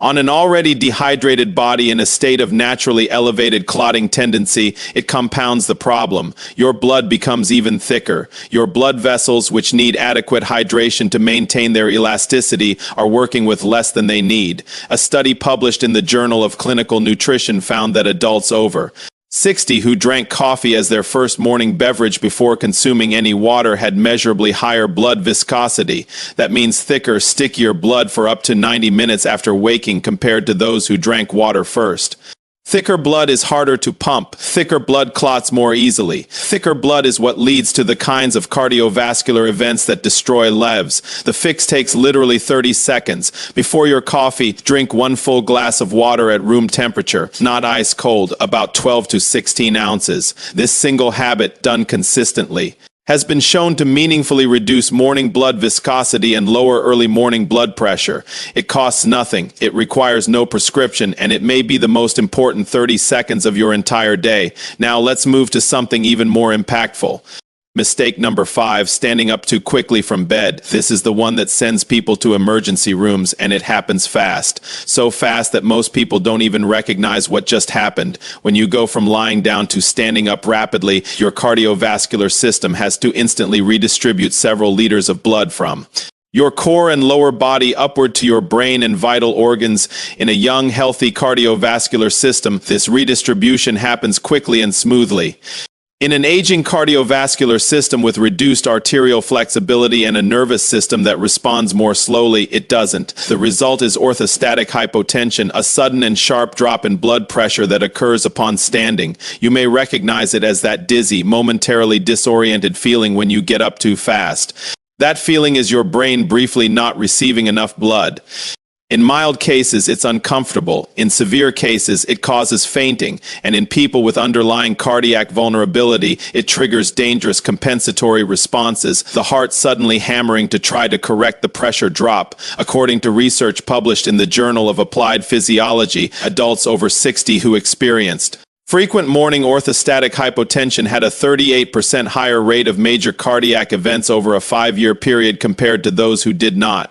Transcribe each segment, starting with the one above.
On an already dehydrated body in a state of naturally elevated clotting tendency, it compounds the problem. Your blood becomes even thicker. Your blood vessels, which need adequate hydration to maintain their elasticity, are working with less than they need. A study published in the Journal of Clinical Nutrition found that adults over 60 who drank coffee as their first morning beverage before consuming any water had measurably higher blood viscosity. That means thicker, stickier blood for up to 90 minutes after waking compared to those who drank water first. Thicker blood is harder to pump. Thicker blood clots more easily. Thicker blood is what leads to the kinds of cardiovascular events that destroy lives. The fix takes literally 30 seconds. Before your coffee, drink 1 full glass of water at room temperature, not ice cold, about 12 to 16 ounces. This single habit, done consistently, has been shown to meaningfully reduce morning blood viscosity and lower early morning blood pressure. It costs nothing, it requires no prescription, and it may be the most important 30 seconds of your entire day. Now let's move to something even more impactful. Mistake number 5, standing up too quickly from bed. This is the one that sends people to emergency rooms, and it happens fast. So fast that most people don't even recognize what just happened. When you go from lying down to standing up rapidly, your cardiovascular system has to instantly redistribute several liters of blood from your core and lower body upward to your brain and vital organs. In a young, healthy cardiovascular system, this redistribution happens quickly and smoothly. In an aging cardiovascular system with reduced arterial flexibility and a nervous system that responds more slowly, it doesn't. The result is orthostatic hypotension, a sudden and sharp drop in blood pressure that occurs upon standing. You may recognize it as that dizzy, momentarily disoriented feeling when you get up too fast. That feeling is your brain briefly not receiving enough blood. In mild cases, it's uncomfortable. In severe cases, it causes fainting. And in people with underlying cardiac vulnerability, it triggers dangerous compensatory responses, the heart suddenly hammering to try to correct the pressure drop. According to research published in the Journal of Applied Physiology, adults over 60 who experienced frequent morning orthostatic hypotension had a 38% higher rate of major cardiac events over a 5-year period compared to those who did not.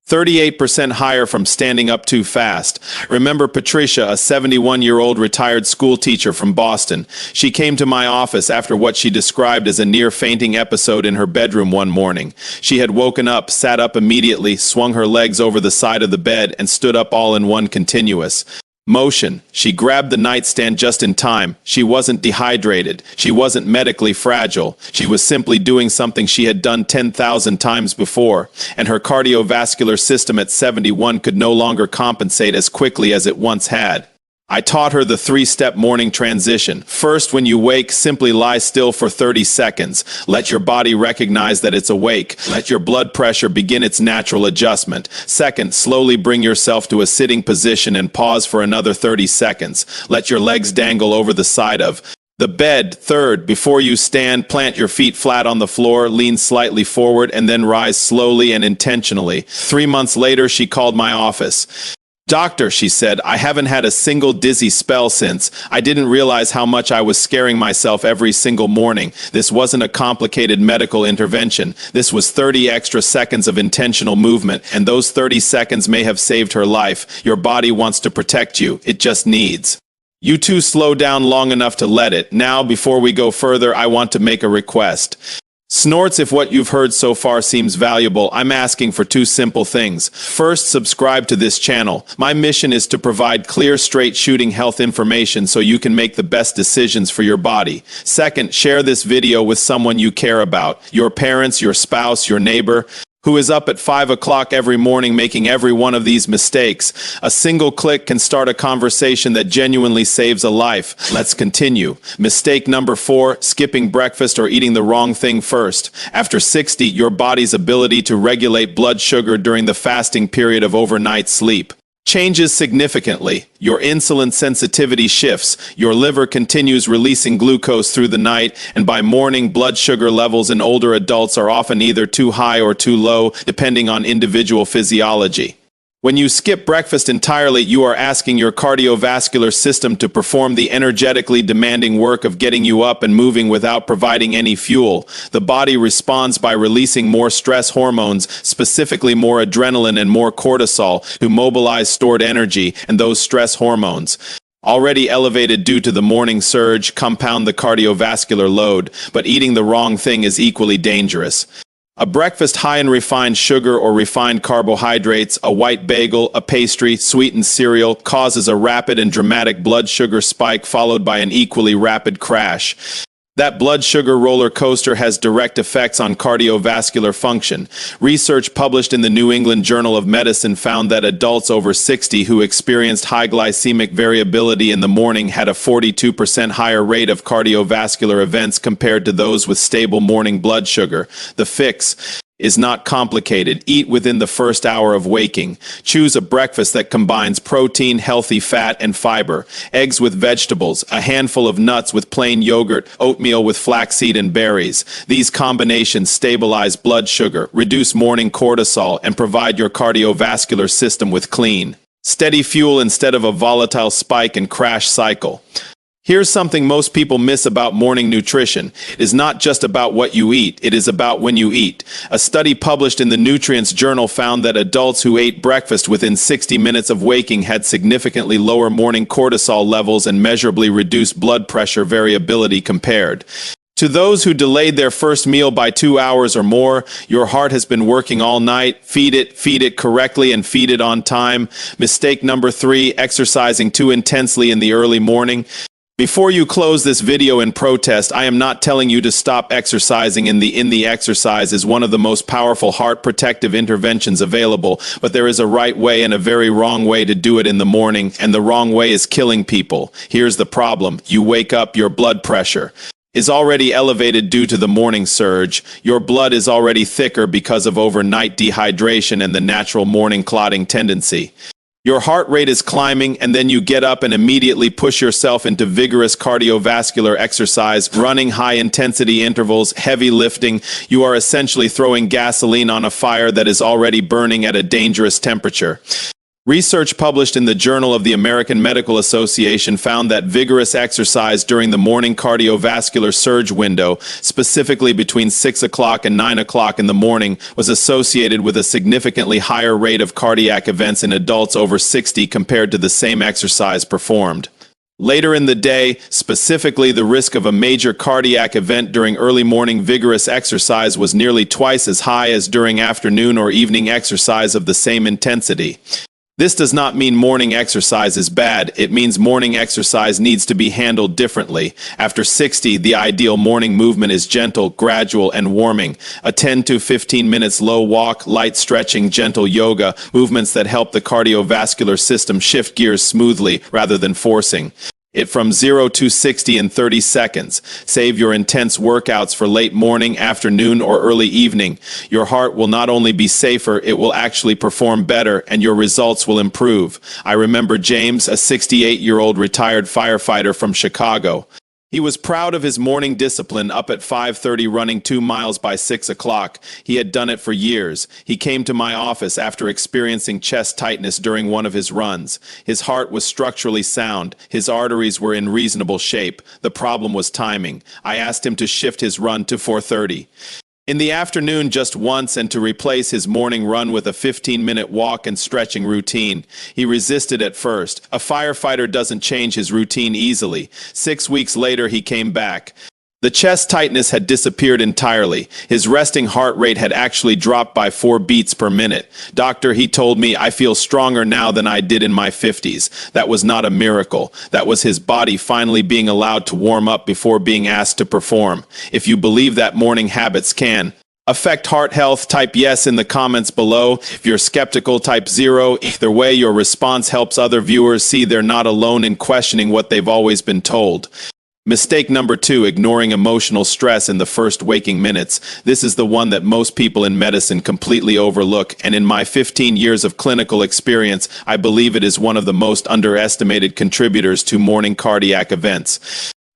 38% higher from standing up too fast. Remember Patricia, a 71-year-old retired school teacher from Boston. She came to my office after what she described as a near-fainting episode in her bedroom one morning. She had woken up, sat up immediately, swung her legs over the side of the bed, and stood up all in one continuous motion. She grabbed the nightstand just in time. She wasn't dehydrated. She wasn't medically fragile. She was simply doing something she had done 10,000 times before, and her cardiovascular system at 71 could no longer compensate as quickly as it once had. I taught her the 3-step morning transition. First, when you wake, simply lie still for 30 seconds. Let your body recognize that it's awake. Let your blood pressure begin its natural adjustment. Second, slowly bring yourself to a sitting position and pause for another 30 seconds. Let your legs dangle over the side of the bed. Third, before you stand, plant your feet flat on the floor, lean slightly forward, and then rise slowly and intentionally. 3 months later, she called my office. "Doctor," she said, "I haven't had a single dizzy spell since. I didn't realize how much I was scaring myself every single morning. This wasn't a complicated medical intervention. This was 30 extra seconds of intentional movement, and those 30 seconds may have saved her life. Your body wants to protect you. It just needs you to slow down long enough to let it." Now, before we go further, I want to make a request. Snorts, if what you've heard so far seems valuable, I'm asking for 2 simple things. First, subscribe to this channel. My mission is to provide clear, straight-shooting health information so you can make the best decisions for your body. Second, share this video with someone you care about, your parents, your spouse, your neighbor, who is up at 5 o'clock every morning making every one of these mistakes. A single click can start a conversation that genuinely saves a life. Let's continue. Mistake number 4, skipping breakfast or eating the wrong thing first. After 60, your body's ability to regulate blood sugar during the fasting period of overnight sleep changes significantly. Your insulin sensitivity shifts, your liver continues releasing glucose through the night, and by morning, blood sugar levels in older adults are often either too high or too low, depending on individual physiology. When you skip breakfast entirely, you are asking your cardiovascular system to perform the energetically demanding work of getting you up and moving without providing any fuel. The body responds by releasing more stress hormones, specifically more adrenaline and more cortisol, to mobilize stored energy, and those stress hormones, already elevated due to the morning surge, compound the cardiovascular load, but eating the wrong thing is equally dangerous. A breakfast high in refined sugar or refined carbohydrates, a white bagel, a pastry, sweetened cereal, causes a rapid and dramatic blood sugar spike followed by an equally rapid crash. That blood sugar roller coaster has direct effects on cardiovascular function. Research published in the New England Journal of Medicine found that adults over 60 who experienced high glycemic variability in the morning had a 42% higher rate of cardiovascular events compared to those with stable morning blood sugar. The fix is not complicated. Eat within the first hour of waking. Choose a breakfast that combines protein, healthy fat, and fiber. Eggs with vegetables, a handful of nuts with plain yogurt, oatmeal with flaxseed and berries. These combinations stabilize blood sugar, reduce morning cortisol, and provide your cardiovascular system with clean, steady fuel instead of a volatile spike and crash cycle. Here's something most people miss about morning nutrition. It is not just about what you eat, it is about when you eat. A study published in the Nutrients Journal found that adults who ate breakfast within 60 minutes of waking had significantly lower morning cortisol levels and measurably reduced blood pressure variability compared to those who delayed their first meal by 2 hours or more. Your heart has been working all night. Feed it correctly, and feed it on time. Mistake number 3, exercising too intensely in the early morning. Before you close this video in protest, I am not telling you to stop exercising. In the exercise is one of the most powerful heart protective interventions available, but there is a right way and a very wrong way to do it in the morning, and the wrong way is killing people. Here's the problem. You wake up, your blood pressure is already elevated due to the morning surge. Your blood is already thicker because of overnight dehydration and the natural morning clotting tendency. Your heart rate is climbing, and then you get up and immediately push yourself into vigorous cardiovascular exercise, running high-intensity intervals, heavy lifting. You are essentially throwing gasoline on a fire that is already burning at a dangerous temperature. Research published in the Journal of the American Medical Association found that vigorous exercise during the morning cardiovascular surge window, specifically between 6 o'clock and 9 o'clock in the morning, was associated with a significantly higher rate of cardiac events in adults over 60 compared to the same exercise performed later in the day. Specifically, the risk of a major cardiac event during early morning vigorous exercise was nearly twice as high as during afternoon or evening exercise of the same intensity. This does not mean morning exercise is bad. It means morning exercise needs to be handled differently. After 60, the ideal morning movement is gentle, gradual, and warming. A 10 to 15 minutes low walk, light stretching, gentle yoga, movements that help the cardiovascular system shift gears smoothly rather than forcing it from 0 to 60 in 30 seconds. Save your intense workouts for late morning, afternoon, or early evening. Your heart will not only be safer, it will actually perform better, and your results will improve. I remember James, a 68-year-old retired firefighter from Chicago. He was proud of his morning discipline, up at 5:30 running 2 miles by 6 o'clock. He had done it for years. He came to my office after experiencing chest tightness during one of his runs. His heart was structurally sound. His arteries were in reasonable shape. The problem was timing. I asked him to shift his run to 4:30 in the afternoon just once, and to replace his morning run with a 15-minute walk and stretching routine. He resisted at first. A firefighter doesn't change his routine easily. 6 weeks later, he came back. The chest tightness had disappeared entirely. His resting heart rate had actually dropped by 4 beats per minute. Doctor, he told me, I feel stronger now than I did in my 50s. That was not a miracle. That was his body finally being allowed to warm up before being asked to perform. If you believe that morning habits can affect heart health, type yes in the comments below. If you're skeptical, type 0. Either way, your response helps other viewers see they're not alone in questioning what they've always been told. Mistake number 2, ignoring emotional stress in the first waking minutes. This is the one that most people in medicine completely overlook, and in my 15 years of clinical experience, I believe it is one of the most underestimated contributors to morning cardiac events.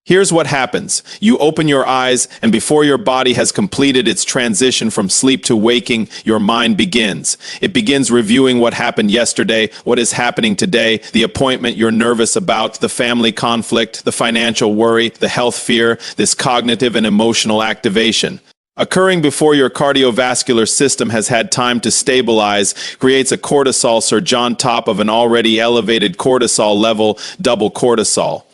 Here's what happens. You open your eyes, and before your body has completed its transition from sleep to waking, your mind begins. It begins reviewing what happened yesterday, what is happening today, the appointment you're nervous about, the family conflict, the financial worry, the health fear, this cognitive and emotional activation. Occurring before your cardiovascular system has had time to stabilize creates a cortisol surge on top of an already elevated cortisol level, double cortisol.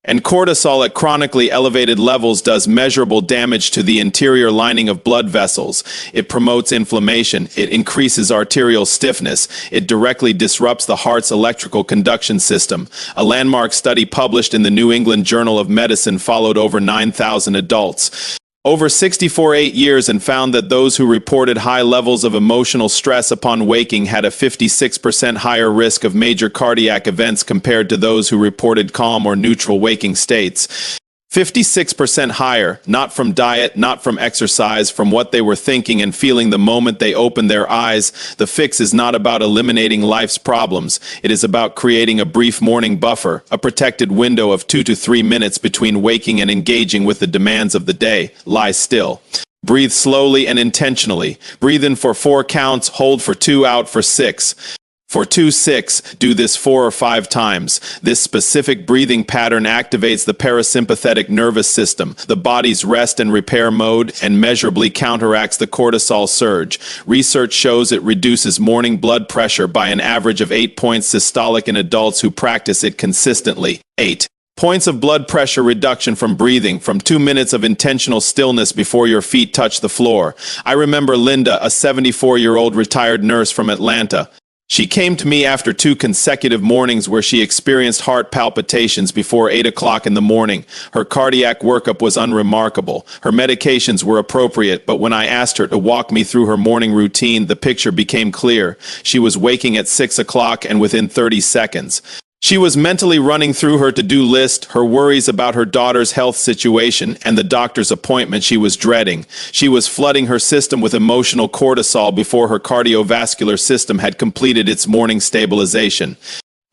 And cortisol at chronically elevated levels does measurable damage to the interior lining of blood vessels. It promotes inflammation. It increases arterial stiffness. It directly disrupts the heart's electrical conduction system. A landmark study published in the New England Journal of Medicine followed over 9,000 adults over 64 years and found that those who reported high levels of emotional stress upon waking had a 56% higher risk of major cardiac events compared to those who reported calm or neutral waking states. 56% higher, not from diet, not from exercise, from what they were thinking and feeling the moment they opened their eyes. The fix is not about eliminating life's problems. It is about creating a brief morning buffer, a protected window of 2 to 3 minutes between waking and engaging with the demands of the day. Lie still. Breathe slowly and intentionally. Breathe in for 4 counts, hold for 2, out for 6. For 2-6, do this 4 or 5 times. This specific breathing pattern activates the parasympathetic nervous system, the body's rest and repair mode, and measurably counteracts the cortisol surge. Research shows it reduces morning blood pressure by an average of 8 points systolic in adults who practice it consistently. 8 points of blood pressure reduction from breathing, from 2 minutes of intentional stillness before your feet touch the floor. I remember Linda, a 74-year-old retired nurse from Atlanta. She came to me after 2 consecutive mornings where she experienced heart palpitations before 8 o'clock in the morning. Her cardiac workup was unremarkable. Her medications were appropriate, but when I asked her to walk me through her morning routine, the picture became clear. She was waking at 6 o'clock and within 30 seconds. She was mentally running through her to-do list, her worries about her daughter's health situation, and the doctor's appointment she was dreading. She was flooding her system with emotional cortisol before her cardiovascular system had completed its morning stabilization.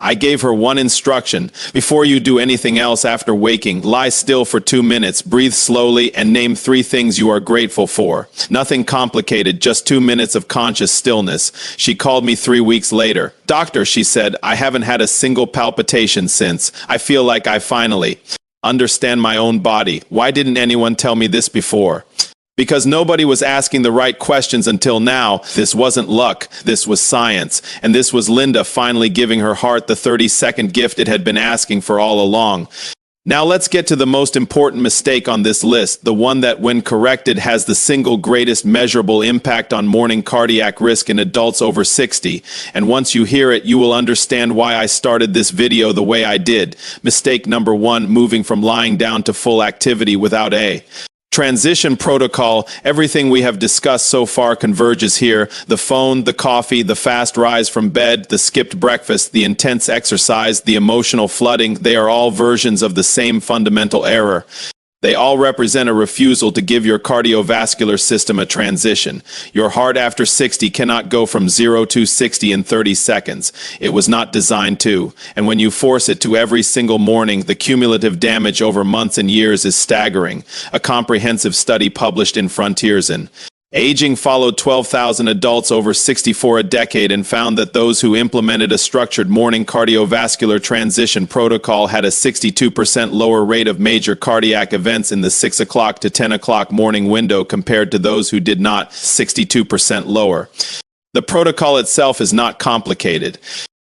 I gave her one instruction. Before you do anything else after waking, lie still for 2 minutes, breathe slowly, and name 3 things you are grateful for. Nothing complicated, just 2 minutes of conscious stillness. She called me 3 weeks later. Doctor, she said, I haven't had a single palpitation since. I feel like I finally understand my own body. Why didn't anyone tell me this before? Because nobody was asking the right questions until now. This wasn't luck, this was science. And this was Linda finally giving her heart the 30-second gift it had been asking for all along. Now let's get to the most important mistake on this list, the one that, when corrected, has the single greatest measurable impact on morning cardiac risk in adults over 60. And once you hear it, you will understand why I started this video the way I did. Mistake number 1, moving from lying down to full activity without a transition protocol. Everything we have discussed so far converges here. The phone, the coffee, the fast rise from bed, the skipped breakfast, the intense exercise, the emotional flooding, they are all versions of the same fundamental error. They all represent a refusal to give your cardiovascular system a transition. Your heart after 60 cannot go from 0 to 60 in 30 seconds. It was not designed to. And when you force it to every single morning, the cumulative damage over months and years is staggering. A comprehensive study published in Frontiers in Aging followed 12,000 adults over 64 a decade and found that those who implemented a structured morning cardiovascular transition protocol had a 62% lower rate of major cardiac events in the 6 o'clock to 10 o'clock morning window compared to those who did not, 62% lower. The protocol itself is not complicated.